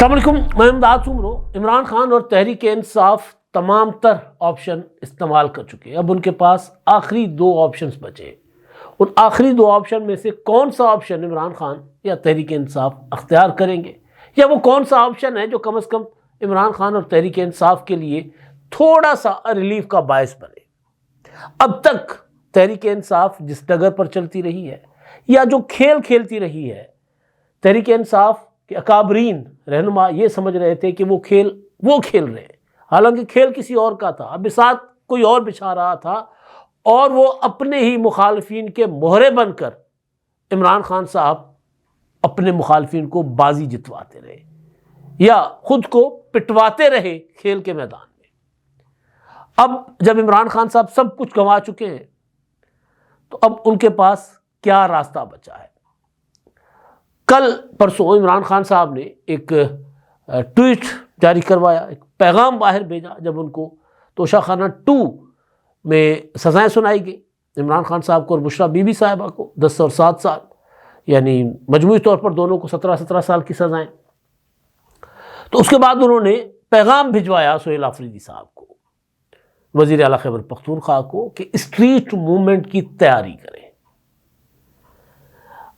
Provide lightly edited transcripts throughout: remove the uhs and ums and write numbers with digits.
السلام علیکم، میں امداد سمرو۔ عمران خان اور تحریک انصاف تمام تر آپشن استعمال کر چکے ہیں، اب ان کے پاس آخری دو آپشنز بچے ہیں۔ ان آخری دو آپشن میں سے کون سا آپشن عمران خان یا تحریک انصاف اختیار کریں گے، یا وہ کون سا آپشن ہے جو کم از کم عمران خان اور تحریک انصاف کے لیے تھوڑا سا ریلیف کا باعث بنے۔ اب تک تحریک انصاف جس ڈگر پر چلتی رہی ہے یا جو کھیل کھیلتی رہی ہے، تحریک انصاف کہ اکابرین رہنما یہ سمجھ رہے تھے کہ وہ کھیل رہے ہیں، حالانکہ کھیل کسی اور کا تھا، اب بساط کوئی اور بچھا رہا تھا، اور وہ اپنے ہی مخالفین کے مہرے بن کر عمران خان صاحب اپنے مخالفین کو بازی جتواتے رہے یا خود کو پٹواتے رہے کھیل کے میدان میں۔ اب جب عمران خان صاحب سب کچھ گنوا چکے ہیں تو اب ان کے پاس کیا راستہ بچا ہے؟ کل پرسوں عمران خان صاحب نے ایک ٹویٹ جاری کروایا، ایک پیغام باہر بھیجا، جب ان کو توشہ خانہ 2 میں سزائیں سنائی گئی عمران خان صاحب کو اور بشریٰ بی بی صاحبہ کو 10 اور 7 سال، یعنی مجموعی طور پر دونوں کو 17 سال کی سزائیں۔ تو اس کے بعد انہوں نے پیغام بھجوایا سہیل آفریدی صاحب کو، وزیر اعلیٰ خیبر پختونخوا کو، کہ اسٹریٹ موومنٹ کی تیاری کریں۔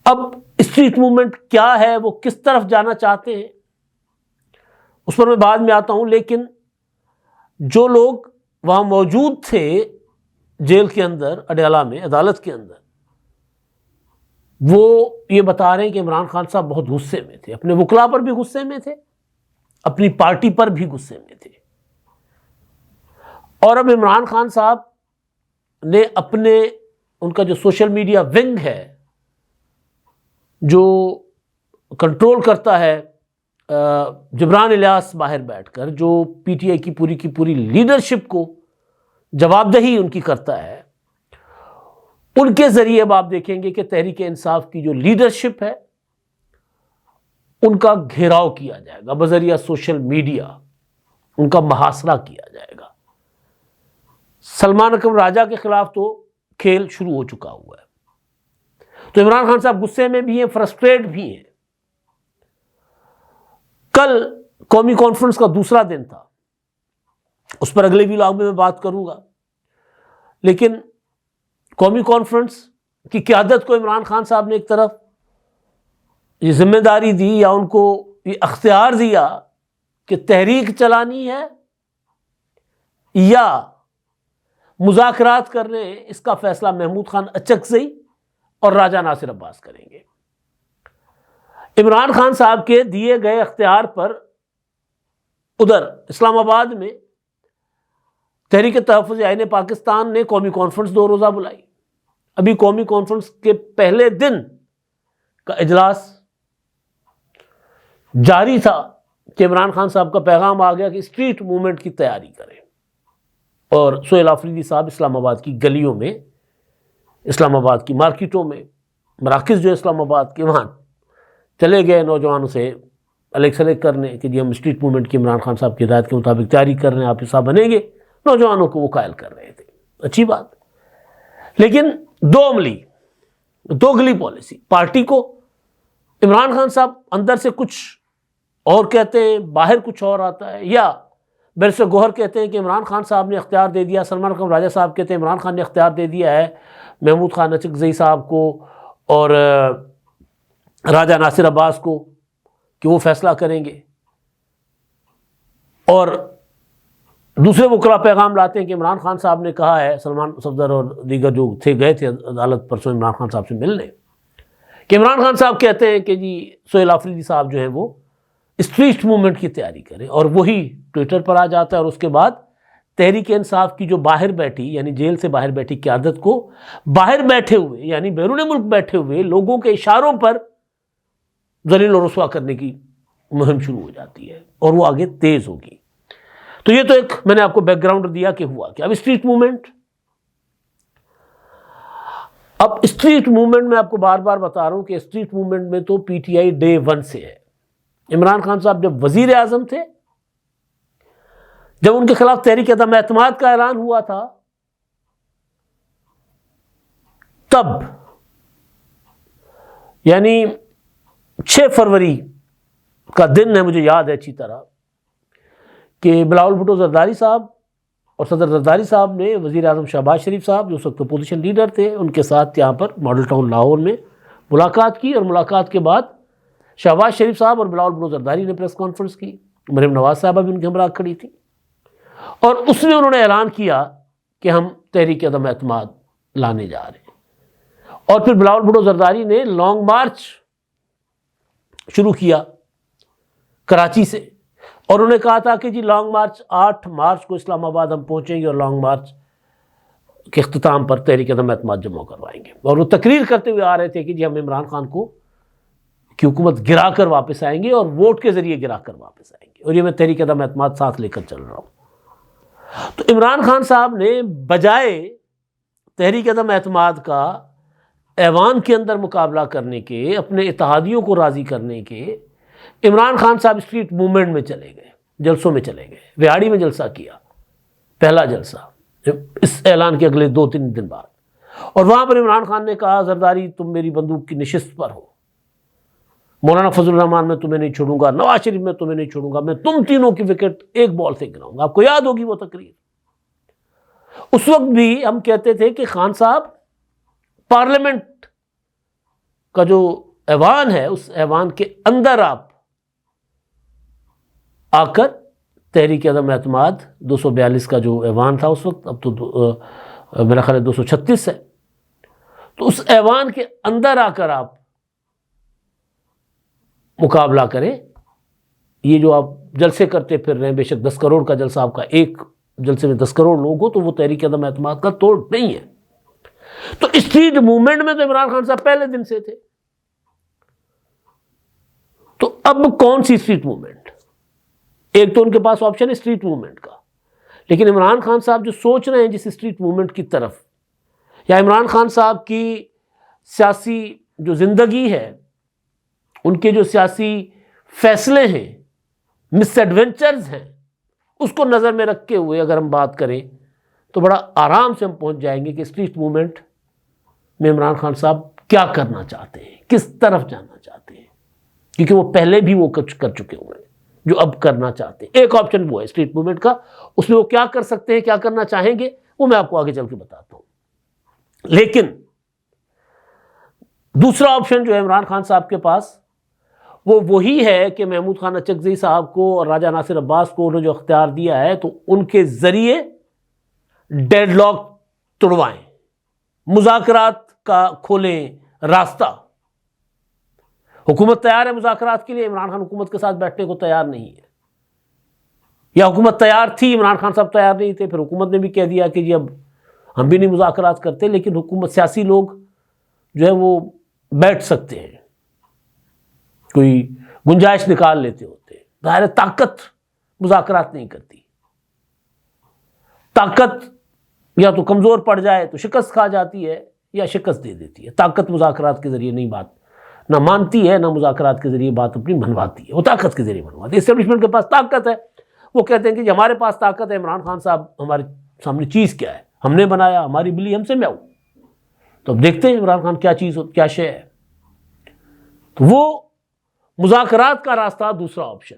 اب اسٹریٹ موومنٹ کیا ہے، وہ کس طرف جانا چاہتے ہیں، اس پر میں بعد میں آتا ہوں، لیکن جو لوگ وہاں موجود تھے جیل کے اندر، اڈیالہ میں، عدالت کے اندر، وہ یہ بتا رہے ہیں کہ عمران خان صاحب بہت غصے میں تھے، اپنے وکلا پر بھی غصے میں تھے، اپنی پارٹی پر بھی غصے میں تھے، اور اب عمران خان صاحب نے ان کا جو سوشل میڈیا ونگ ہے، جو کنٹرول کرتا ہے جبران الیاس باہر بیٹھ کر، جو پی ٹی آئی کی پوری لیڈرشپ کو جواب دہی ان کی کرتا ہے، ان کے ذریعے اب آپ دیکھیں گے کہ تحریک انصاف کی جو لیڈرشپ ہے ان کا گھیراؤ کیا جائے گا بذریعہ سوشل میڈیا، ان کا محاصرہ کیا جائے گا۔ سلمان اکرم راجہ کے خلاف تو کھیل شروع ہو چکا ہوا ہے، تو عمران خان صاحب غصے میں بھی ہیں، فرسٹریٹ بھی ہیں۔ کل قومی کانفرنس کا دوسرا دن تھا، اس پر اگلے ولاگ میں بات کروں گا، لیکن قومی کانفرنس کی قیادت کو عمران خان صاحب نے ایک طرف یہ ذمہ داری دی یا ان کو یہ اختیار دیا کہ تحریک چلانی ہے یا مذاکرات کرنے ہیں، اس کا فیصلہ محمود خان اچکزئی اور راجہ ناصر عباس کریں گے۔ عمران خان صاحب کے دیے گئے اختیار پر ادھر اسلام آباد میں تحریک تحفظ آئین پاکستان نے قومی کانفرنس 2 روزہ بلائی۔ ابھی قومی کانفرنس کے پہلے دن کا اجلاس جاری تھا کہ عمران خان صاحب کا پیغام آ گیا کہ اسٹریٹ موومنٹ کی تیاری کریں، اور سہیل آفریدی صاحب اسلام آباد کی گلیوں میں، اسلام آباد کی مارکیٹوں میں، مراکز جو اسلام آباد کے، وہاں چلے گئے نوجوانوں سے الیکس الیک کرنے کہ جی ہم اسٹریٹ موومنٹ کی عمران خان صاحب کی ہدایت کے مطابق تیاری کر رہے ہیں، آپ حصہ بنیں گے۔ نوجوانوں کو وہ قائل کر رہے تھے، اچھی بات، لیکن دو گلی پالیسی، پارٹی کو عمران خان صاحب اندر سے کچھ اور کہتے ہیں، باہر کچھ اور آتا ہے، یا برسر گوہر کہتے ہیں کہ عمران خان صاحب نے اختیار دے دیا، سلمان اکرم راجہ صاحب کہتے ہیں عمران خان نے اختیار دے دیا ہے محمود خان اچکزئی صاحب کو اور راجہ ناصر عباس کو کہ وہ فیصلہ کریں گے، اور دوسرے وکلا پیغام لاتے ہیں کہ عمران خان صاحب نے کہا ہے، سلمان صفدر اور دیگر جو گئے تھے عدالت پرسوں عمران خان صاحب سے ملنے، کہ عمران خان صاحب کہتے ہیں کہ جی سہیل آفریدی صاحب جو ہیں وہ اسٹریٹ موومنٹ کی تیاری کریں، اور وہی ٹویٹر پر آ جاتا ہے، اور اس کے بعد تحریک انصاف کی جو باہر بیٹھی، یعنی جیل سے باہر بیٹھی قیادت کو باہر بیٹھے ہوئے، یعنی بیرون ملک بیٹھے ہوئے لوگوں کے اشاروں پر ذلیل و رسوا کرنے کی مہم شروع ہو جاتی ہے، اور وہ آگے تیز ہوگی۔ تو یہ تو ایک میں نے آپ کو بیک گراؤنڈ دیا کہ ہوا کہ اب اسٹریٹ موومنٹ، میں آپ کو بار بار بتا رہا ہوں کہ اسٹریٹ موومنٹ میں تو پی ٹی آئی ڈے 1 سے ہے۔ عمران خان صاحب جب وزیر اعظم تھے، جب ان کے خلاف تحریک عدم اعتماد کا اعلان ہوا تھا، تب یعنی 6 فروری کا دن ہے، مجھے یاد ہے اچھی طرح کہ بلاول بھٹو زرداری صاحب اور صدر زرداری صاحب نے وزیر اعظم شہباز شریف صاحب جو اس وقت اپوزیشن لیڈر تھے ان کے ساتھ یہاں پر ماڈل ٹاؤن لاہور میں ملاقات کی، اور ملاقات کے بعد شہباز شریف صاحب اور بلاول بھٹو زرداری نے پریس کانفرنس کی، مریم نواز صاحبہ بھی ان کے ہمراہ کھڑی تھی، اور اس میں انہوں نے اعلان کیا کہ ہم تحریک عدم اعتماد لانے جا رہے ہیں، اور پھر بلاول بھٹو زرداری نے لانگ مارچ شروع کیا کراچی سے، اور انہوں نے کہا تھا کہ جی لانگ مارچ 8 مارچ کو اسلام آباد ہم پہنچیں گے اور لانگ مارچ کے اختتام پر تحریک عدم اعتماد جمع کروائیں گے، اور وہ تقریر کرتے ہوئے آ رہے تھے کہ جی ہم عمران خان کو کی حکومت گرا کر واپس آئیں گے اور ووٹ کے ذریعے گرا کر واپس آئیں گے، اور یہ میں تحریک عدم اعتماد ساتھ لے کر چل رہا ہوں۔ تو عمران خان صاحب نے بجائے تحریک عدم اعتماد کا ایوان کے اندر مقابلہ کرنے کے، اپنے اتحادیوں کو راضی کرنے کے، عمران خان صاحب اسٹریٹ موومنٹ میں چلے گئے، جلسوں میں چلے گئے۔ ویاڑی میں جلسہ کیا، پہلا جلسہ اس اعلان کے اگلے 2-3 دن بعد، اور وہاں پر عمران خان نے کہا زرداری تم میری بندوق کی نشست پر ہو، مولانا فضل الرحمان میں تمہیں نہیں چھوڑوں گا، نواز شریف میں تمہیں نہیں چھوڑوں گا، میں تم تینوں کی وکٹ ایک بال سے گراؤں گا۔ آپ کو یاد ہوگی وہ تقریر۔ اس وقت بھی ہم کہتے تھے کہ خان صاحب پارلیمنٹ کا جو ایوان ہے اس ایوان کے اندر آپ آ کر تحریک عدم اعتماد 242 کا جو ایوان تھا اس وقت، اب تو میرا خیال ہے 236 ہے، تو اس ایوان کے اندر آ کر آپ مقابلہ کریں۔ یہ جو آپ جلسے کرتے پھر رہے ہیں، بے شک 10 کروڑ کا جلسہ آپ کا، ایک جلسے میں 10 کروڑ لوگ ہو تو وہ تحریک عدم اعتماد کا توڑ نہیں ہے۔ تو اسٹریٹ موومنٹ میں تو عمران خان صاحب پہلے دن سے تھے، تو اب کون سی اسٹریٹ موومنٹ؟ ایک تو ان کے پاس آپشن ہے اسٹریٹ موومنٹ کا، لیکن عمران خان صاحب جو سوچ رہے ہیں جس اسٹریٹ موومنٹ کی طرف، یا عمران خان صاحب کی سیاسی جو زندگی ہے، ان کے جو سیاسی فیصلے ہیں، مس ایڈونچرز ہیں، اس کو نظر میں رکھتے ہوئے اگر ہم بات کریں تو بڑا آرام سے ہم پہنچ جائیں گے کہ اسٹریٹ موومنٹ میں عمران خان صاحب کیا کرنا چاہتے ہیں، کس طرف جانا چاہتے ہیں، کیونکہ وہ پہلے بھی وہ کچھ کر چکے ہوئے ہیں جو اب کرنا چاہتے ہیں۔ ایک آپشن وہ ہے اسٹریٹ موومنٹ کا، اس میں وہ کیا کر سکتے ہیں، کیا کرنا چاہیں گے، وہ میں آپ کو آگے چل کے بتاتا ہوں۔ لیکن دوسرا آپشن جو ہے عمران خان صاحب کے پاس، وہ وہی ہے کہ محمود خان اچکزئی صاحب کو اور راجہ ناصر عباس کو انہوں نے جو اختیار دیا ہے تو ان کے ذریعے ڈیڈ لاک توڑوائیں، مذاکرات کا کھولیں راستہ۔ حکومت تیار ہے مذاکرات کے لیے، عمران خان حکومت کے ساتھ بیٹھنے کو تیار نہیں ہے، یا حکومت تیار تھی، عمران خان صاحب تیار نہیں تھے، پھر حکومت نے بھی کہہ دیا کہ جی اب ہم بھی نہیں مذاکرات کرتے، لیکن حکومت سیاسی لوگ جو ہے وہ بیٹھ سکتے ہیں، کوئی گنجائش نکال لیتے ہوتے ہیں۔ ظاہر طاقت مذاکرات نہیں کرتی، طاقت یا تو کمزور پڑ جائے تو شکست کھا جاتی ہے یا شکست دے دیتی ہے، طاقت مذاکرات کے ذریعے نہیں بات نہ مانتی ہے، نہ مذاکرات کے ذریعے بات اپنی منواتی ہے، وہ طاقت کے ذریعے منواتی ہے۔ اسٹیبلشمنٹ کے پاس طاقت ہے، وہ کہتے ہیں کہ ہمارے پاس طاقت ہے، عمران خان صاحب ہمارے سامنے چیز کیا ہے، ہم نے بنایا، ہماری بلی ہم سے میاؤ، تو اب دیکھتے ہیں عمران خان کیا چیز کیا شے ہے۔ تو وہ مذاکرات کا راستہ دوسرا آپشن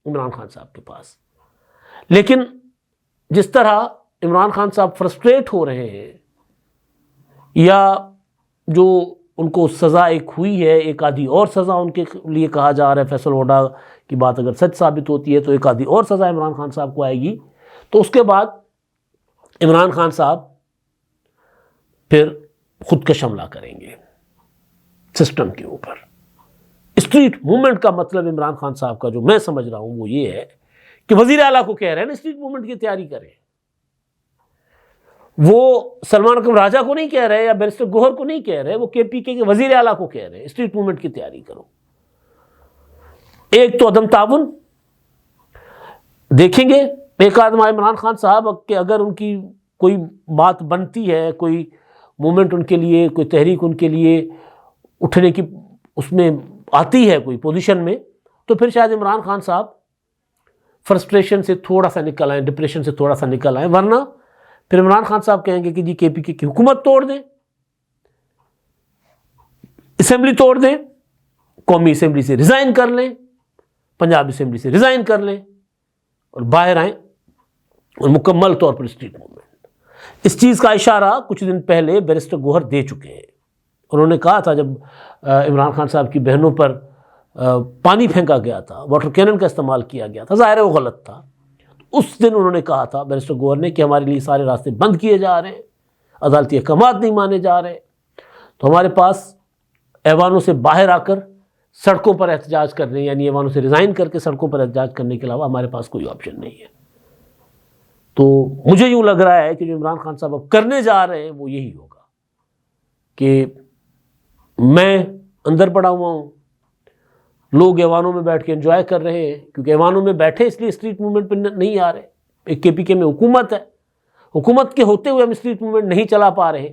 عمران خان صاحب کے پاس۔ لیکن جس طرح عمران خان صاحب فرسٹریٹ ہو رہے ہیں، یا جو ان کو سزا ایک ہوئی ہے، ایک آدھی اور سزا ان کے لیے کہا جا رہا ہے، فیصل ووڈا کی بات اگر سچ ثابت ہوتی ہے تو ایک آدھی اور سزا عمران خان صاحب کو آئے گی، تو اس کے بعد عمران خان صاحب پھر خودکش حملہ کریں گے سسٹم کے اوپر۔ اسٹریٹ موومنٹ کا مطلب عمران خان صاحب کا جو میں سمجھ رہا ہوں وہ یہ ہے کہ وزیر اعلیٰ کو کہہ رہے ہیں نا اسٹریٹ موومنٹ کی تیاری کریں، وہ سلمان اکرم راجہ کو نہیں کہہ رہے یا بیرسٹر گوہر کو نہیں کہہ رہے، وہ کے پی کے وزیر اعلیٰ کو کہہ رہے ہیں اسٹریٹ موومنٹ کی تیاری کرو۔ ایک تو عدم تعاون دیکھیں گے، ایک آدم عمران خان صاحب کہ اگر ان کی کوئی بات بنتی ہے، کوئی موومنٹ ان کے لیے، کوئی تحریک ان کے لیے اٹھنے کی اس میں آتی ہے کوئی پوزیشن میں، تو پھر شاید عمران خان صاحب فرسٹریشن سے تھوڑا سا نکل آئیں، ڈپریشن سے تھوڑا سا نکل آئیں، ورنہ پھر عمران خان صاحب کہیں گے کہ جی کے پی کے کی حکومت توڑ دیں، اسمبلی توڑ دیں، قومی اسمبلی سے ریزائن کر لیں، پنجاب اسمبلی سے ریزائن کر لیں اور باہر آئیں اور مکمل طور پر اسٹریٹ موومنٹ. اس چیز کا اشارہ کچھ دن پہلے بیرسٹر گوہر دے چکے ہیں. انہوں نے کہا تھا جب عمران خان صاحب کی بہنوں پر پانی پھینکا گیا تھا، واٹر کینن کا استعمال کیا گیا تھا، ظاہر ہے وہ غلط تھا. اس دن انہوں نے کہا تھا بیرسٹر گوہر نے کہ ہمارے لیے سارے راستے بند کیے جا رہے ہیں، عدالتی احکامات نہیں مانے جا رہے، تو ہمارے پاس ایوانوں سے باہر آ کر سڑکوں پر احتجاج کرنے، یعنی ایوانوں سے ریزائن کر کے سڑکوں پر احتجاج کرنے کے علاوہ ہمارے پاس کوئی آپشن نہیں ہے. تو مجھے یوں لگ رہا ہے کہ جو عمران خان صاحب اب کرنے جا رہے ہیں وہ یہی ہوگا کہ میں اندر پڑا ہوا ہوں، لوگ ایوانوں میں بیٹھ کے انجوائے کر رہے ہیں، کیونکہ ایوانوں میں بیٹھے اس لیے اسٹریٹ موومنٹ پہ نہیں آ رہے. ایک کے پی کے میں حکومت ہے، حکومت کے ہوتے ہوئے ہم اسٹریٹ موومنٹ نہیں چلا پا رہے،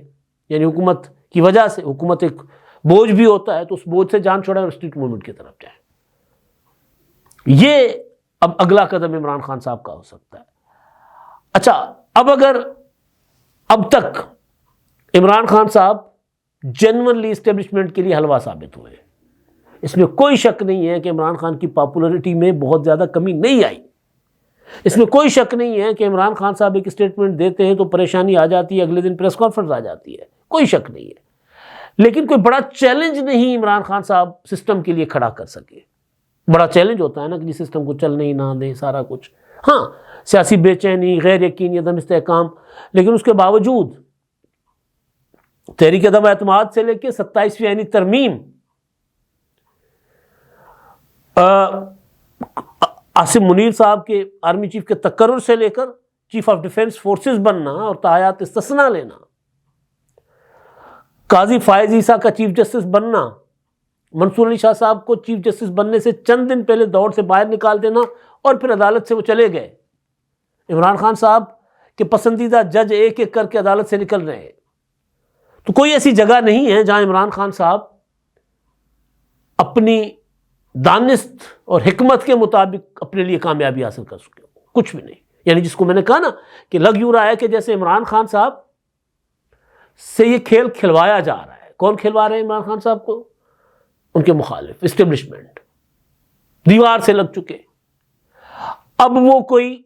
یعنی حکومت کی وجہ سے. حکومت ایک بوجھ بھی ہوتا ہے، تو اس بوجھ سے جان چھوڑیں اور اسٹریٹ موومنٹ کی طرف جائیں. یہ اب اگلا قدم عمران خان صاحب کا ہو سکتا ہے. اچھا، اب اگر اب تک عمران خان صاحب جینورلی اسٹیبلشمنٹ کے لیے حلوہ ثابت ہوئے، اس میں کوئی شک نہیں ہے کہ عمران خان کی پاپولرٹی میں بہت زیادہ کمی نہیں آئی. اس میں کوئی شک نہیں ہے کہ عمران خان صاحب ایک اسٹیٹمنٹ دیتے ہیں تو پریشانی آ جاتی ہے، اگلے دن پریس کانفرنس آ جاتی ہے، کوئی شک نہیں ہے. لیکن کوئی بڑا چیلنج نہیں عمران خان صاحب سسٹم کے لیے کھڑا کر سکے. بڑا چیلنج ہوتا ہے نا کہ سسٹم کو چلنے ہی نہ دیں سارا کچھ. ہاں، سیاسی بے چینی، غیر یقینی، عدم استحکام، لیکن اس کے باوجود تحریک عدم اعتماد سے لے کے 27ویں یعنی ترمیم، عاصم منیر صاحب کے آرمی چیف کے تقرر سے لے کر چیف آف ڈیفنس فورسز بننا اور تاحیات استثنا لینا، قاضی فائز عیسیٰ کا چیف جسٹس بننا، منصور علی شاہ صاحب کو چیف جسٹس بننے سے چند دن پہلے دوڑ سے باہر نکال دینا اور پھر عدالت سے وہ چلے گئے. عمران خان صاحب کے پسندیدہ جج ایک ایک کر کے عدالت سے نکل رہے ہیں. تو کوئی ایسی جگہ نہیں ہے جہاں عمران خان صاحب اپنی دانست اور حکمت کے مطابق اپنے لیے کامیابی حاصل کر سکے. کچھ بھی نہیں. یعنی جس کو میں نے کہا نا کہ لگ یوں رہا ہے کہ جیسے عمران خان صاحب سے یہ کھیل کھلوایا جا رہا ہے. کون کھلوا رہے ہیں عمران خان صاحب کو؟ ان کے مخالف، اسٹیبلشمنٹ، دیوار سے لگ چکے. اب وہ کوئی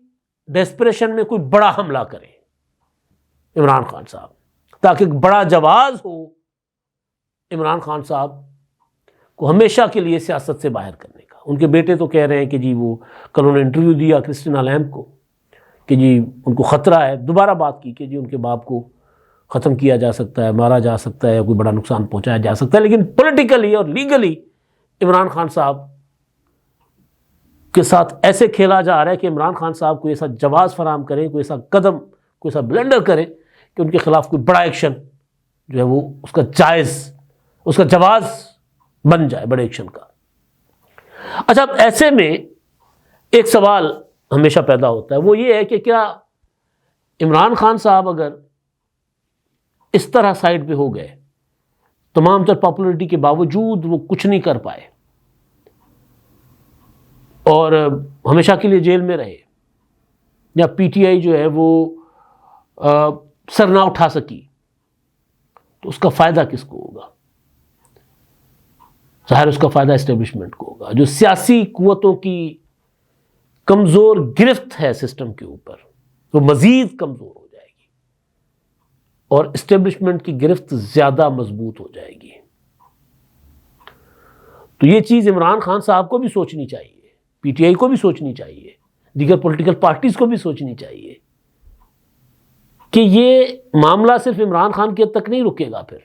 ڈیسپریشن میں کوئی بڑا حملہ کرے عمران خان صاحب، تاکہ ایک بڑا جواز ہو عمران خان صاحب کو ہمیشہ کے لیے سیاست سے باہر کرنے کا. ان کے بیٹے تو کہہ رہے ہیں کہ جی وہ کل انہوں نے انٹرویو دیا کرسٹینا لیمب کو کہ جی ان کو خطرہ ہے، دوبارہ بات کی کہ جی ان کے باپ کو ختم کیا جا سکتا ہے، مارا جا سکتا ہے، کوئی بڑا نقصان پہنچایا جا سکتا ہے. لیکن پولیٹیکلی اور لیگلی عمران خان صاحب کے ساتھ ایسے کھیلا جا رہا ہے کہ عمران خان صاحب کوئی ایسا جواز فراہم کریں، کوئی ایسا قدم، کوئی ایسا بلنڈر کریں کہ ان کے خلاف کوئی بڑا ایکشن جو ہے وہ اس کا جائز، اس کا جواز بن جائے بڑے ایکشن کا. اچھا، اب ایسے میں ایک سوال ہمیشہ پیدا ہوتا ہے، وہ یہ ہے کہ کیا عمران خان صاحب اگر اس طرح سائڈ پہ ہو گئے، تمام تر پاپولرٹی کے باوجود وہ کچھ نہیں کر پائے اور ہمیشہ کے لیے جیل میں رہے، یا پی ٹی آئی جو ہے وہ سر نہ اٹھا سکی، تو اس کا فائدہ کس کو ہوگا؟ ظاہر اس کا فائدہ اسٹیبلشمنٹ کو ہوگا، جو سیاسی قوتوں کی کمزور گرفت ہے سسٹم کے اوپر، وہ مزید کمزور ہو جائے گی اور اسٹیبلشمنٹ کی گرفت زیادہ مضبوط ہو جائے گی. تو یہ چیز عمران خان صاحب کو بھی سوچنی چاہیے، پی ٹی آئی کو بھی سوچنی چاہیے، دیگر پولیٹیکل پارٹیز کو بھی سوچنی چاہیے کہ یہ معاملہ صرف عمران خان کے حد تک نہیں رکے گا. پھر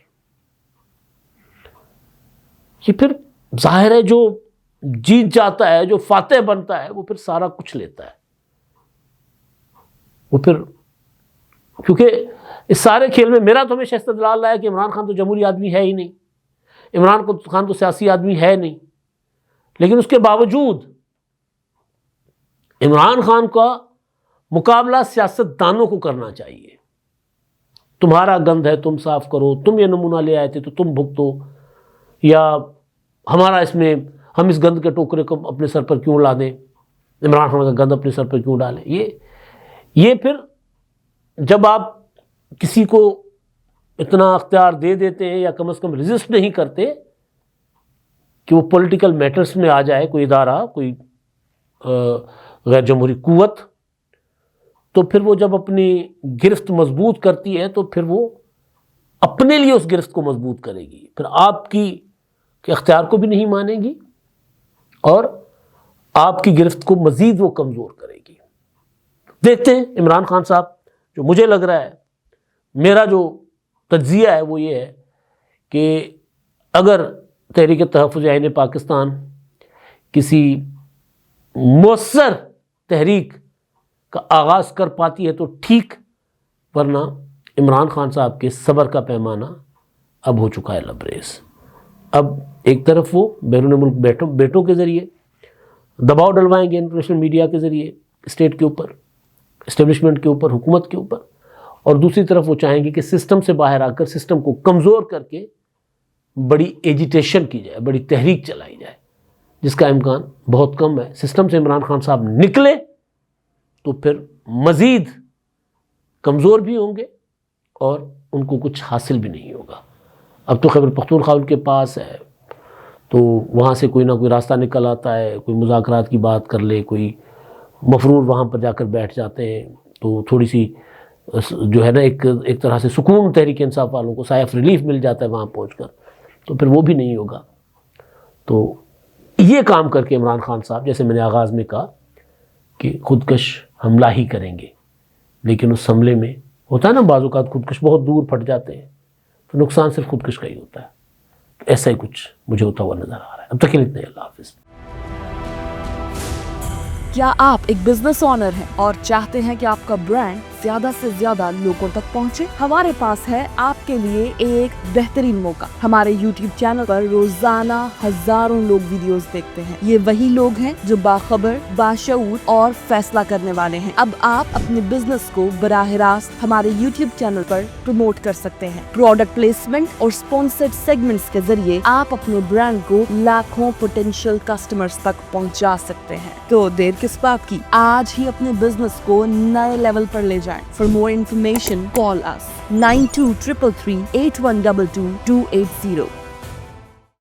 ظاہر ہے جو جیت جاتا ہے، جو فاتح بنتا ہے، وہ پھر سارا کچھ لیتا ہے. وہ پھر کیونکہ اس سارے کھیل میں میرا تو ہمیشہ استدلال رہا ہے کہ عمران خان تو جمہوری آدمی ہے ہی نہیں، عمران خان تو سیاسی آدمی ہے نہیں، لیکن اس کے باوجود عمران خان کا مقابلہ سیاست دانوں کو کرنا چاہیے. تمہارا گند ہے، تم صاف کرو، تم یہ نمونہ لے آئے تھے تو تم بھگتو، یا ہمارا اس میں ہم اس گند کے ٹوکرے کو اپنے سر پر کیوں لا دیں، عمران خان کا گند اپنے سر پر کیوں ڈالیں. یہ پھر جب آپ کسی کو اتنا اختیار دے دیتے ہیں یا کم از کم ریزسٹ نہیں کرتے کہ وہ پولیٹیکل میٹرز میں آ جائے کوئی ادارہ، کوئی غیر جمہوری قوت، تو پھر وہ جب اپنی گرفت مضبوط کرتی ہے تو پھر وہ اپنے لیے اس گرفت کو مضبوط کرے گی، پھر آپ کی کے اختیار کو بھی نہیں مانے گی اور آپ کی گرفت کو مزید وہ کمزور کرے گی۔ دیکھتے ہیں عمران خان صاحب، جو مجھے لگ رہا ہے، میرا جو تجزیہ ہے وہ یہ ہے کہ اگر تحریک تحفظ آئین پاکستان کسی مؤثر تحریک کا آغاز کر پاتی ہے تو ٹھیک، ورنہ عمران خان صاحب کے صبر کا پیمانہ اب ہو چکا ہے لبریز۔ اب ایک طرف وہ بیرون ملک بیٹوں کے ذریعے دباؤ ڈلوائیں گے، انٹرنیشنل میڈیا کے ذریعے اسٹیٹ کے اوپر، اسٹیبلشمنٹ کے اوپر، حکومت کے اوپر، اور دوسری طرف وہ چاہیں گے کہ سسٹم سے باہر آ کر سسٹم کو کمزور کر کے بڑی ایجیٹیشن کی جائے، بڑی تحریک چلائی جائے، جس کا امکان بہت کم ہے۔ سسٹم سے عمران خان صاحب نکلے تو پھر مزید کمزور بھی ہوں گے اور ان کو کچھ حاصل بھی نہیں ہوگا۔ اب تو خیبر پختونخوا ان کے پاس ہے، تو وہاں سے کوئی نہ کوئی راستہ نکل آتا ہے، کوئی مذاکرات کی بات کر لے، کوئی مفرور وہاں پر جا کر بیٹھ جاتے ہیں، تو تھوڑی سی جو ہے نا ایک طرح سے سکون تحریک انصاف والوں کو، سائے آف ریلیف مل جاتا ہے وہاں پہنچ کر، تو پھر وہ بھی نہیں ہوگا۔ تو یہ کام کر کے عمران خان صاحب، جیسے میں نے آغاز میں کہا کہ خودکش حملہ ہی کریں گے، لیکن اس حملے میں ہوتا ہے نا بعض اوقات خودکش بہت دور پھٹ جاتے ہیں، تو نقصان صرف خودکش کا ہی ہوتا ہے۔ ایسا ہی کچھ مجھے ہوتا ہوا نظر آ رہا ہے۔ اب تک کے لیے اتنا ہی، اللہ حافظ۔ کیا آپ ایک بزنس اونر ہیں اور چاہتے ہیں کہ آپ کا برانڈ زیادہ سے زیادہ لوگوں تک پہنچے؟ ہمارے پاس ہے آپ کے لیے ایک بہترین موقع۔ ہمارے یوٹیوب چینل پر روزانہ ہزاروں لوگ ویڈیوز دیکھتے ہیں۔ یہ وہی لوگ ہیں جو باخبر، باشعور اور فیصلہ کرنے والے ہیں۔ اب آپ اپنے بزنس کو براہ راست ہمارے یوٹیوب چینل پر پروموٹ کر سکتے ہیں۔ پروڈکٹ پلیسمنٹ اور اسپانسرڈ سیگمنٹس کے ذریعے آپ اپنے برانڈ کو لاکھوں پوٹینشیل کسٹمرز تک پہنچا سکتے ہیں۔ تو دیر کس بات کی؟ آج ہی اپنے بزنس کو نئے لیول پر لے جائیں۔ For more information, call us 9233 8122 280.